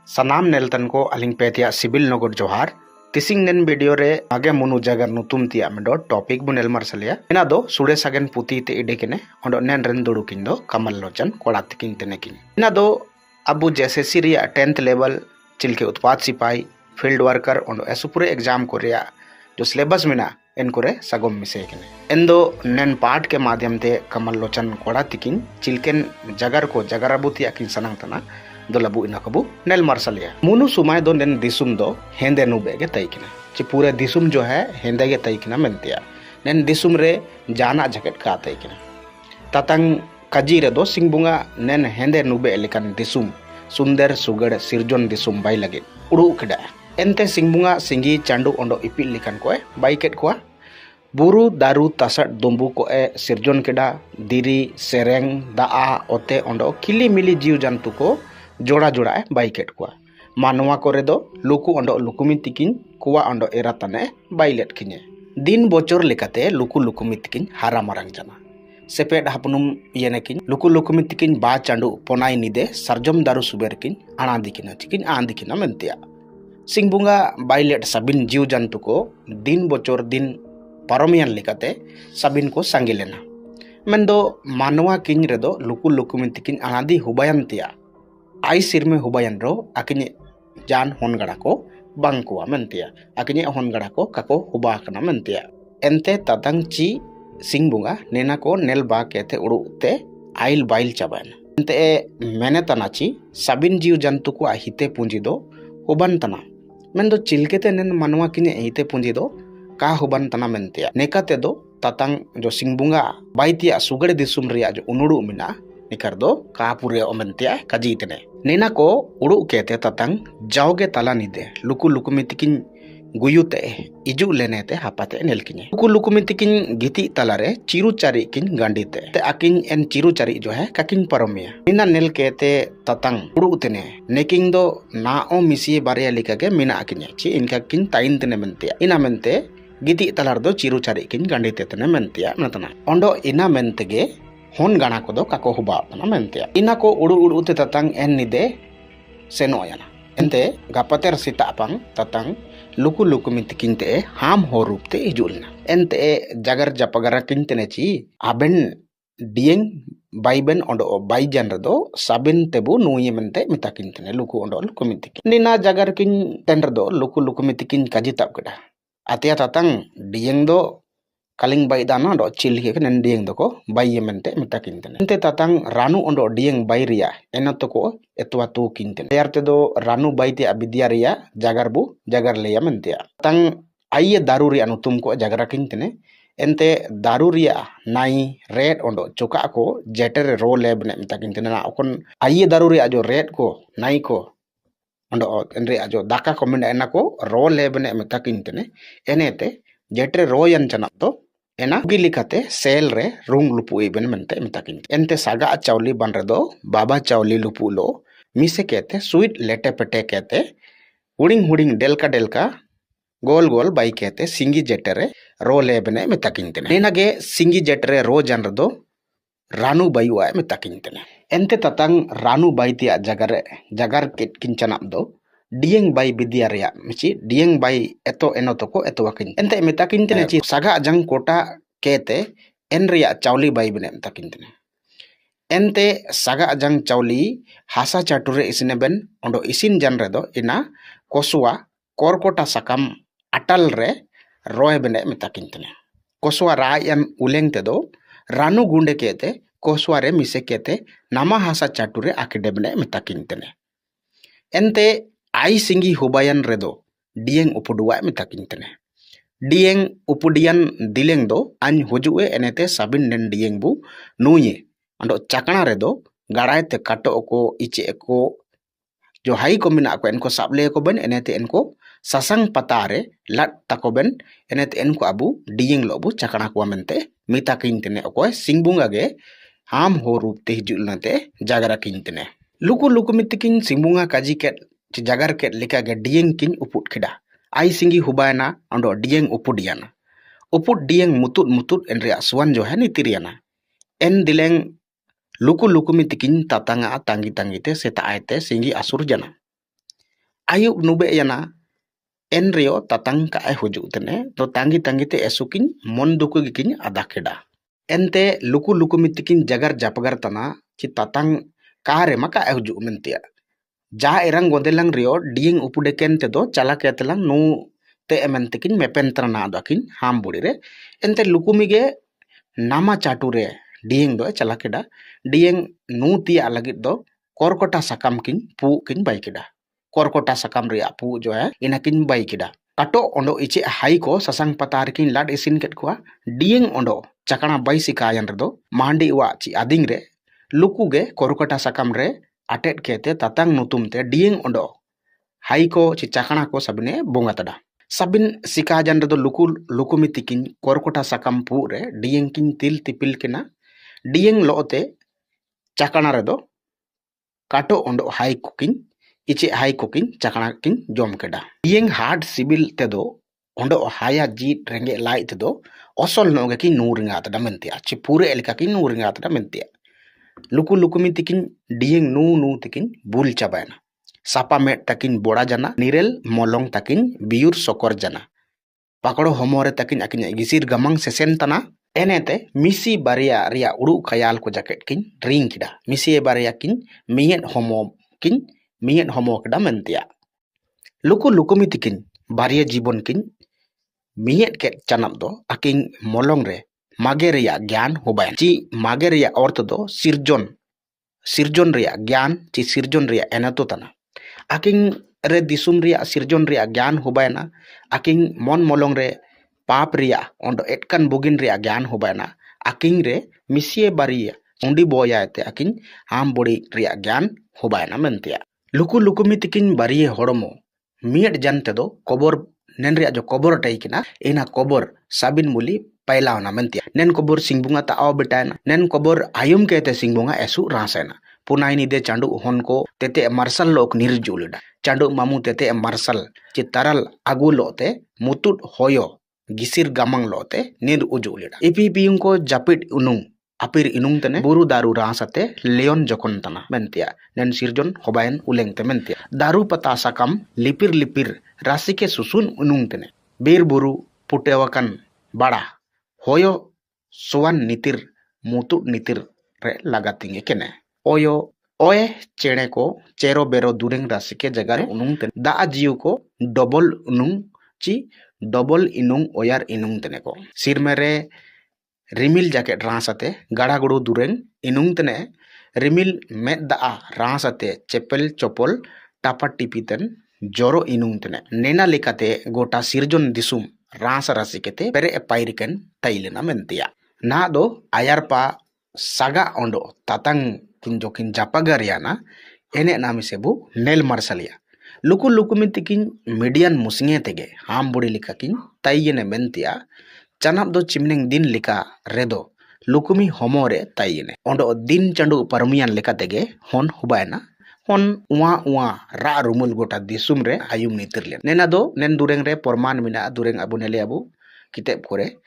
सनाम नेलतन को अलिंग पेतिया सिबिल नगोर जोहार तिसिंग नेन वीडियो रे आगे मुनु जगर नुतुम तिया मेडो टॉपिक बु नेल मार्सलिया इना दो सुडे सगेन पुती ते इडे केने ओंडो नेन रेन दुडु किंदो कमल लोचन कोड़ा तिकिंग तेने किन इना दो अबु जैसे सीरिया 10th लेवल चिलके उत्पाद सिपाही फील्ड वर्कर ओंडो एसुपुरे एग्जाम को रिया जो सिलेबस मिना एनकोरे सगोम मिसे केने एंदो नेन पाठ के माध्यम ते कमल लोचन कोड़ा तिकिंग चिलकेन जगर को जगराबु तिया किन सनंग तना दो लबु इना कबु नेल मार्सलिया मुनु सुमाय दो नेन दिसुम दो हेंदे नुबे गे तैकिना ची पूरे दिसुम जो है हेंदे गे तैकिना मेंतिया नेन दिसुम रे जाना जैकेट का तैकिना ततंग कजी रे दो सिंगबुंगा नेन हेंदे नुबे लेकन दिसुम सुंदर सुगड़ सिरजोन दिसुम बाई लगे उड़ू केडा एंते सिंगबुंगा सिंगी चांडू ओंडो इपिल लेकन कोए बाइकेट कोआ बुरु दारू तसट दुम्बु को ए सिरजोन केडा दिरी सेरेंग दाआ ओते ओंडो किली मिली जीव जंतु को जोड़ा जोड़ा बाइकेट कोआ मानवा करे दो लुकु ओंडो लुकुमी तिकिन कुआ ओंडो एरा तने बाइलेट किने दिन बोचोर लेकाते लुकु लुकुमी तिकिन हारा मारंग जाना सेपेट हपनुम येनेकिन लुकु लुकुमी तिकिन बा चांडू पोनाई निदे सरजम दारू सुबेर किन आना दिकिना चिकिन आन दिकिना मेंतिया सिंगबुंगा बाइलेट सबिन जीव जंतु को दिन बोचोर दिन पारोमियन लेकाते सबिन को सांगे लेना मेंदो मानवा किन रेदो लुकु लुकुमी तिकिन आनादी हुबायंतिया आई सिर में हुबायन रो आकिने जान होनगड़ा को बांकुआ मेंतिया आकिने होनगड़ा को काको हुबा कना मेंतिया एंते ततंग ची सिंगबुंगा नेना को नेल बा केते उड़ुते आइल बाइल चाबान एंते मेने तनाची सबिन जीव जंतु को हिते पुंजी दो हुबन तना मेन दो चिलकेते नेन मनवा किने हिते पुंजी दो का हुबन तना मेंतिया नेकाते दो ततंग जो सिंगबुंगा बाइतिया सुगड़े दिसुम रिया जो उनुडु मिना निकर दो कापुरे ओमेंतिया कजीतने नेना को उड़ू केते ततंग जाओगे तला निदे लुकु लुकुमी तिकिन गुयुते इजु लेने ते हापाते नेलकिने लुकु लुकुमी तिकिन गिति तलारे चिरु चारी किन गांडीते ते अकिन एन चिरु चारी जो है ककिन परमिया निना नेल केते ततंग उड़ू तने नेकिंग दो नाओ मिसी बारिया लिकागे मिना अकिने ची इनका किन ताइन तने मेंतिया इना मेंते गिति तलार दो चिरु चारी किन गांडीते तने मेंतिया नतना ओंडो इना मेंतेगे होन गाना को दो काको हुबा तना मेंतिया इना को उड़ू उड़ू ते ततंग एन निदे सेनो याना एंते गापतेर सितापंग ततंग लुकु लुकुमी तिकिनते हाम हो रूपते इजुलना एंते जगर जपगरा किनते ची आबेन डियंग बाइबेन ओंडो बाई जनर दो साबिन तेबु नुये मेंते मिताकिनते लुकु ओंडो लुकुमी तिकिन निना जगर किन टेंडर दो लुकु लुकुमी तिकिन काजी ताप केडा आतिया ततंग डियंग दो कलिंग बाई दाना दो चिलके के नंडियंग दो को बाई मेंते मिताकिनते एंते ततंग रानू ओंडो डियंग बाई रिया एनतो को एतवा तू किनते यारते दो रानू बाई ते अबिदिया रिया जगर लेया मेंतिया तंग आइये दारू रिया नुतुम को जगरा किनते एंते दारू रिया नाई रेड ओंडो चोका को जेटर रो लेब ने मिताकिनते ना ओकन आइये दारू रिया जो रेड को नाई को ओंडो एन रिया जो दाका को मिन एना को रो लेब ने मिताकिनते एनेते जेटर रो यन चना तो एना गिलिकाते सेल रे रुंग लुपु इबन मेंते मिताकिन एंते सागा चावली बन रे दो बाबा चावली लुपु लो मिसे कहते स्वीट लेटे पेटे कहते हुडिंग डेलका गोल गोल बाई कहते सिंगी जेटरे रो लेबने मिताकिन नेनागे सिंगी जेटरे रो जन दो रानू बायुआ मिताकिन एंते ततंग रानू बाई जगर किंचना दो डियंग बाई बिदिया रिया मिची डियंग बाई एतो एनो तको एतो वकिन एंते मिताकिन तने ची सागा जंग कोटा केते एन रिया चावली बाई बने मिताकिन तने एंते सागा जंग चावली हासा चाटुरे इसने बेन ओंडो इसिन जन रे दो इना कोसुआ कोरकोटा सकम अटल रे रोय बने मिताकिन तने कोसुआ रायन उलेंग ते दो रानू गुंडे केते कोसुआ रे मिसे केते नामा हासा चाटुरे आकेडे बने मिताकिन तने एंते आई सिंगी हुबायन रेदो डियंग उपुडुआ मिताकिन तने डियंग उपुडियन दिलेंग दो अन हुजुए एनेते साबिन नेन डियंग बु नुये अंडो चकना रेदो गड़ाय ते काटो को इचे को जो हाई को मिना को इनको साबले को बन एनेते इनको ससंग पतारे लट तको बन एनेते इनको अबु डियंग लोबु चकना को मेंते मिताकिन तने ओको सिंगबुंगा गे हाम हो रूप ते हिजुलनते जागरा किन तने लुकु लुकु मितिकिन सिंगबुंगा काजी के जगर के लिका गे डियंग किन उपुट खिडा आई सिंगी हुबायना अंडो डियंग उपुडियाना उपुट डियंग मुतुट एन रिया सुवन जो है नितिरियाना एन दिलेंग लुकु लुकु मितिकिन तातंगा तांगी तांगी ते सेता आयते सिंगी असुर जना ayub nube yana enrio tatang ka ai huju tene to tangi tangi te esukin mon duku gikin adakeda ente luku luku mitikin jagar japagar tana ci tatang kare maka ai huju mentia ja erang godelang rio ding upudeken te do chala ketelang nu te ementikin mepentrana dakin hambulire ente lukumige nama cature ding do chala keda ding nu tia lagit do korkota sakam kin pu kin bai keda korkota sakam ria pu jo hai inakin bai keda kato ondo ichi hai ko sasang patar kin lad isin ket kwa ding ondo cakana bai sikayan redo mandi wa ci ading re luku ge korkota sakam re atet kete tatang nutum te ding ondo hai ko ci cakana ko sabine bonga tada sabin sikajan redo luku lukumitikin korkota sakam pu re ding kin til tipil kena ding lote cakana redo kato ondo hai cooking ichi hai cooking cakana kin jom keda ding hard sibil tedo ondo haya ji renge lai tedo osol no ki nuringa tada mentia ci pure elka ki nuringa tada mentia luku lukumitikin ding nu tikin bul cabana sapa met takin boda jana nirel molong takin biur sokor jana pakoro homore takin akin gisir gamang sesen tana enete misi baria ria udu khayal ko jacket kin ring kida misi baria kin miyen homo kida mentia luku lukumitikin baria jibon kin miyen ket chanap do akin molong re mage ria gyan hobayan ci mage ria orto do sirjon ria gyan ci sirjon ria enato tana aking re disum ria sirjon ria gyan hubayna aking mon molong re pap ria ondo etkan bugin ria gyan hubayna aking re misie baria undi boya te aking ham bodi ria gyan hubayna mentia luku lukumitikin barie horomo miet jante do kobor nen ria jo kobor taikina ena kobor sabin muli pailawna mentia nen kobor singbunga ta aw betana nen kobor ayum kete singbunga esu rasena punaini de chandu honko tete marsal lok nirjulida chandu mamu tete marsal citaral agu lote mutut hoyo gisir gamang lote nir ujulida ipi ko japit unung apir inung tene buru daru rasate leon jokon tana mentia nen sirjon hobayen uleng te mentia daru pata sakam lipir lipir rasike susun unung tene bir buru putewakan bada hoyo suwan nitir mutut nitir re lagatinge kene oyo oe चेणे को चेरो बेरो दुरेंग राशि के जगह उनुंग तेने दा जियो को double उनुंग ची double इनुंग ओयार इनुंग तेने को सिर मेरे रिमिल जैकेट रासते गाड़ा गुड़ू दुरेंग इनुंग तेने रिमिल में दा रासते चेपल चोपल टापा टिपितन जोरो इनुंग तेने नेना लेकाते गोटा सिरजन दिसुम रास राशि केते पेरे पाइरिकन ताइलेना मेंतिया ना दो आयार पा saga ondo tatang kin jokin japagariana ene nami sebu nel marsalia luku lukumitikin median musnge tege hamburi likakin tayene mentia chanap do chimning din lika redo lukumi homore tayene ondo din chandu parmian lika tege hon hubaina hon uwa ra rumul gota disum re ayum nitirlen nena do nen dureng re porman mina dureng abu nele abu kitep kore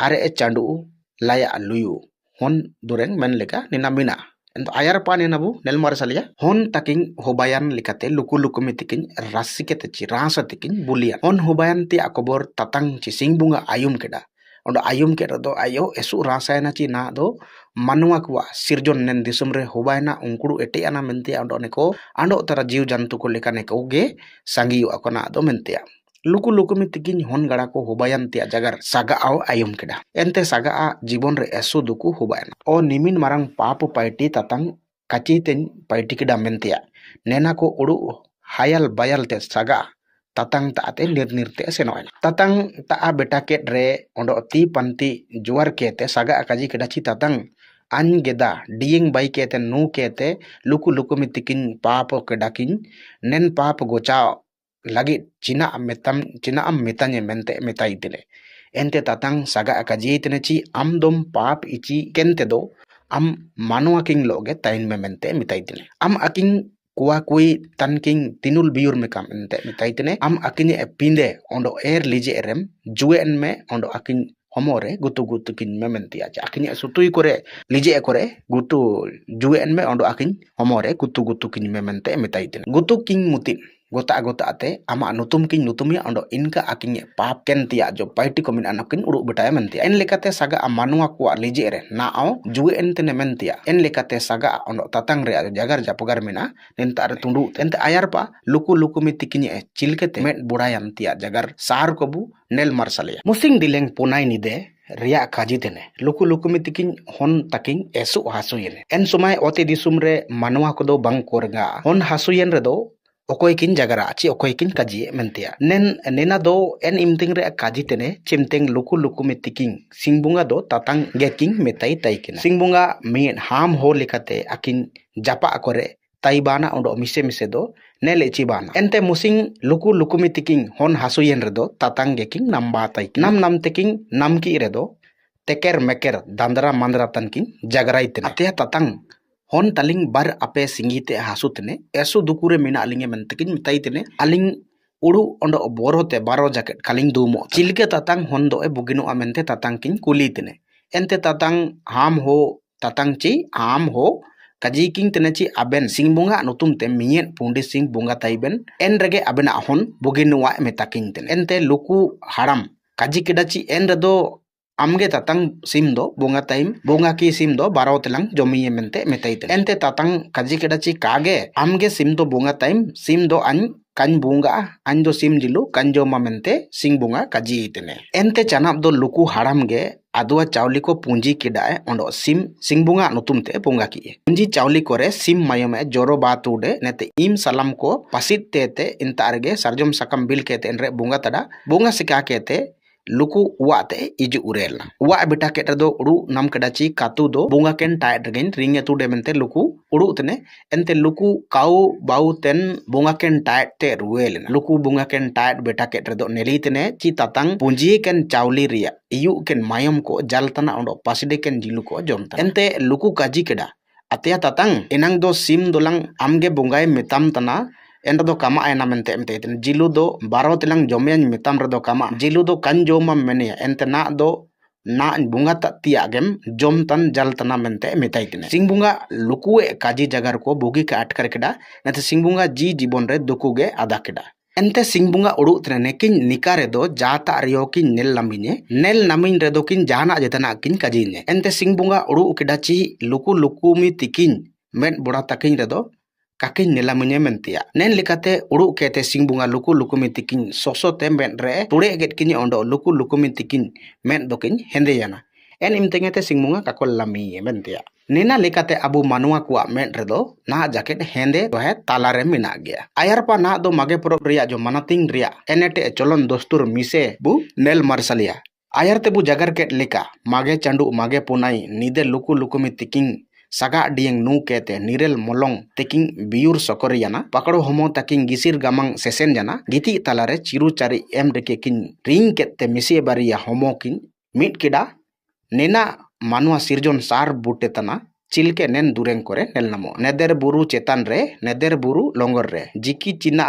are chandu laya luyu hon dureng men leka nina mina ento ayar pa nena bu nel marsalia hon taking hobayan likate luku lukumitikin rasikete ci rasa tikin bulia hon hobayan ti akobor tatang ci singbunga ayum keda ondo ayum keda do ayo esu rasayana ci na do manua kwa sirjon nen disumre hobayna ungkudu ete ana mente ondo neko ando tara jiu jantu ko leka neko ge sangiyu akona do mentia luku lukumitikin hon gada ko hobayan tia jagar saga ao ayum keda ente saga a jibon re esu duku hobayna o nimin marang papu paiti tatang kaciten paiti keda mentia nena ko udu hayal bayal te saga tatang taate nirte senoina tatang taa beta ket re ondo ti panti juar kete saga akaji keda ci tatang an geda ding bai kete nu kete luku lukumitikin papo kedakin nen pap gocha lagi cina am metanye mente metai tile ente tatang saga akaji tene ci am dom pap ichi kente do am manua king loge tain me mente metai tile am aking kuwa kui tan king tinul biur me kam ente metai tene am akine epinde ondo air lije erem juen me ondo aking homore gutu kin mementi aja akini sutui kore lije kore gutu juen me ondo aking homore gutu kin memente metai tene gutu king mutin गोता ते आमा नुतुम किन नुतुमिया Ondo इनका आकिंग पाप केन तिया जो पाइटी को मिना नकिन उड़ु बेटाय मेंतिया N लेकाते saga मानुआ को लिजे रे नाओ जुए एनते मेंतिया एन लेकाते सागा ओंडो तातांग रे जगार जापगार मिना निंतार तुंडु एनते आयारपा लुकु लुकुमी तिकिने चिलकेते मेट बुड़ायम तिया जगार सार कोबु नेल मार्शलिया मुसिंग दिलेंग पुनाय निदे रिया काजी तेने लुकु लुकुमी तिकिन हन ताकिंग एसु हासुयेने एन समय ओते दिसुम रे मानुआ कोदो बांग कोरगा हन हासुयेन रेदो ओकोय किन जगरा ची ओकोय किन काजी मेंतिया नेन नेना दो एन इमतिंग रे काजी तेने चिमतेंग लुकु लुकुमी तिकिंग सिंगबुंगा दो तातांग गेकिंग मेताई ताइकिना सिंगबुंगा मेन हाम हो लेकाते आकिन जापा करे ताइबाना ओंडो मिसे मिसे दो नेले चिबाना एनते मुसिंग लुकु लुकुमी तिकिंग हन हासुयेन रेदो तातांग गेकिंग नम्बा ताइक नाम तेकिंग नामकी रेदो तेकेर मेकेर दांदरा मांदरा तनकिंग जगराई तेने अतेया तातांग हन तालिंग बार आपे सिंगीते हासु तेने एसु दुकुरे मिना अलिंगे मेंतकिन मिताई तेने अलिंग उड़ु ओंडो बोरोते बारो जाकेट कालिंग दुमो चिलके तातांग हन दो बुगिनो अमेंते तातांग किंग कुली तेने एनते तातांग हाम हो तातांग ची हाम हो काजी किंग तेने ची अबेन सिंगबुंगा नुतुम ते मियेन पुंडी सिंग बुंगा ताइबेन एन रेगे अबेना हन बुगिनुआ मेताकिंग तेने एनते लुकु हाड़ाम काजी किडाची एन रेदो आमगे तातांग सिम दो बोंगा टाइम बोंगा की सिम दो बारो तेलांग जमीये मेंते मेताइते एनते तातांग काजी केडाची कागे आमगे सिम दो बोंगा टाइम सिम दो अन कान बोंगा अन दो सिम जिलु कान जोमा मेंते सिंग बोंगा काजी इतने एनते चनाब दो लुकु हाड़ाम गे आदुआ चावली को पूंजी किडाए ओंडो सिम सिंग बोंगा नुतुम ते बोंगा किए पूंजी चावली कोरे सिम मायोमे जोरो बातुडे नेते इम सलाम को पासित तेते इंतारगे सरजम सकम बिल केते एनरे बोंगा तड़ा बोंगा सिका केते लुकु उवाते इजु उरेलना उवा बेटा केट दो उड़ु नाम कडाची कातु दो बोंगा केन टाइट रेगेन रिंगे तुडे मेंते लुकु उड़ु तने एनते लुकु काउ बाउ तेन बोंगा केन टाइट ते रुएलना लुकु बोंगा केन टाइट बेटा केट दो नेली तने ची तातांग पुंजी केन चावली रिया इयु केन मायम को जालतना ओंडो पासिडे केन जिलु को जमता एनते लुकु काजी केडा अतया तातांग एनांग दो सिम दोलांग आमगे बोंगाय मेताम तना एंड दो कामा आयना मेंते एमते जिलु दो बारो तेलांग जमेन मेताम रदो कामा जिलु दो कान जोमा मेने एंते ना दो ना बुंगा तिया गेम जम तन जल तना मेंते मेताइतने सिंग बुंगा लुकुए काजी जगार को बुगी का अटकर केडा नते सिंग बुंगा जी जीवन रे दुकुगे आदा केडा एंते सिंग बुंगा उड़ु तने नेकिन निकारे दो जाता रियो किन नेल नामिन रे दो किन जाना जेतना किन काजीने एंते सिंग बुंगा उड़ु केडाची लुकु लुकुमी तिकिन मेन बुड़ा तकिन रे दो काकिन नेलामिने मेंतिया नेन लेकाते उड़ु केते सिंग बुंगा लुकु लुकुमी तिकिन सोसो ते मेन रे तुड़े गेट किनि ओंडो लुकु लुकुमी तिकिन मेन दोकिन हेंदेयाना एन इमतेंगेते सिंग बुंगा काकोल लामी मेंतिया नेना लेकाते अबु मानुआ कुआ मेन रे दो ना जाकेट हेंदे तो है तालारे मिना गया आयरपा ना दो मागे परब रिया जो मानतिंग रिया एनेटे चलन दोस्तुर मिसे बु नेल मार्शलिया आयरते बु जगर केट लेका मागे चांडू मागे पुनाई निदे लुकु लुकुमी तिकिन सागा डियंग नु केते निरेल मोलोंग तेकिंग बियुर सकरियाना पकड़ो होमो तकिंग गिसिर गामंग सेसेन जाना गिति तालारे चिरु चारी एम रेके किन रिंग केते मिसे बारिया होमो किन मिट किडा नेना मानुआ सिरजन सार बुटे तना चिलके नेन दुरेंग करे नेल नमो नेदर बुरु चेतान रे नेदर बुरु लोंगर रे जिकी चिना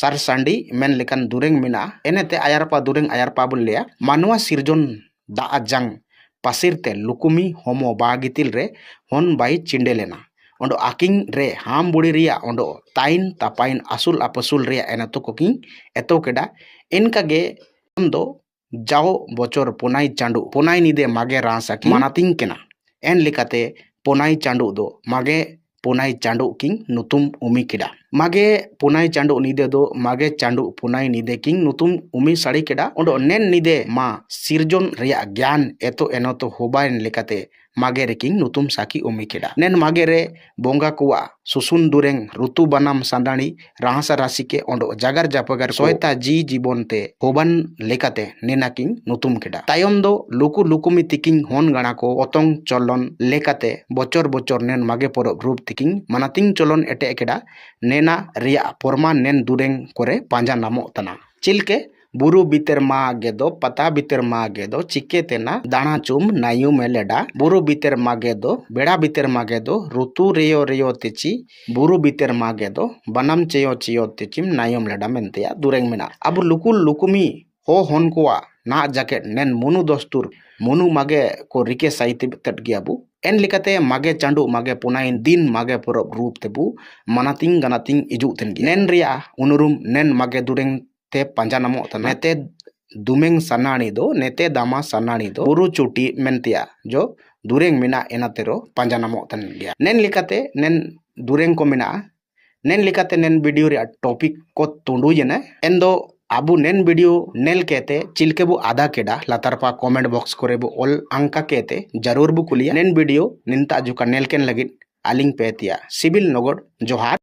सार सांडी मेन लेकान दुरेंग मिना एनेते आयारपा दुरेंग आयारपा बुलिया मानुआ सिरजन दा अजंग पासिरते लुकुमी होमो बागितिल रे हन बाई चिंडेलेना ओंडो आकिंग रे हाम बुड़ी रिया ओंडो ताइन तापाइन असुल अपसुल रिया एनातो कोकिंग एतो केडा इनका गे दो जाओ बोचोर पुनाई चांडू पुनाई निदे मागे रासाकी मानातिंग केना एन लिकाते पुनाई चांडू दो मागे पुनाई चांडू किंग नुतुम उमी केडा मागे पुनाई चांडू निदे दो मागे चांडू पुनाई निदे किंग नुतुम उमी साड़ी केडा ओंडो नेन निदे मा सिरजन रिया ज्ञान एतो एनोतो होबाइन लेकाते मागे रे किंग नुतुम साकी उमी केडा नेन मागे रे बोंगा कुआ सुसुन दुरेंग ऋतु बनाम सांदाणी राहसा राशि के ओंडो जागर जापगार सोयता जी जीवनते होबान लेकाते नेना किंग नुतुम केडा तायम दो लुकु लुकुमी तिकिंग होन गाना को ओतोंग चलन लेकाते बोचोर बोचोर नेन मागे परब रूप तिकिंग मानातिंग चलन एटे केडा नेना रिया पोरमा नेन दुरेंग करे पांजा नामो तना चिलके बुरु बितर मागे दो पता बितर मागे दो चिके तेना दाना चुम नायु मेलेडा बुरु बितर मागे दो बेड़ा बितर मागे दो ऋतु रेयो रेयो तेची बुरु बितर मागे दो बनम चेयो चेयो तेचिम नायम लेडा मेंतेया दुरेंग मेना अब लुकुल लुकुमी हो हन कोआ ना जाकेट नेन मुनु दोस्तुर मुनु मागे को रिके साइते तट गया बु एन लिकाते मागे चांडू मागे पुनाइन दिन मागे परब रूप तेबु मनातिंग गनातिंग इजुक तेनगी नेन रिया उनुरुम नेन मागे दुरेंग ते पंजा नामो तना नेते दुमेंग सनानी दो नेते दामा सनानी दो बुरु चुटी मेंतिया जो दुरेंग मिना एनातेरो पंजा नामो तन गया नेन लिकाते नेन दुरेंग को मिना नेन लिकाते नेन वीडियो रे टॉपिक को तुंडू जने एन दो आबु नेन वीडियो नेल केते चिलके बु आधा केडा लातारपा कमेंट बॉक्स करे बु ऑल अंका केते जरूर बु कुलिया नेन वीडियो निंता जुका नेल केन लगित आलिंग पेतिया सिबिल नगोड जोहार।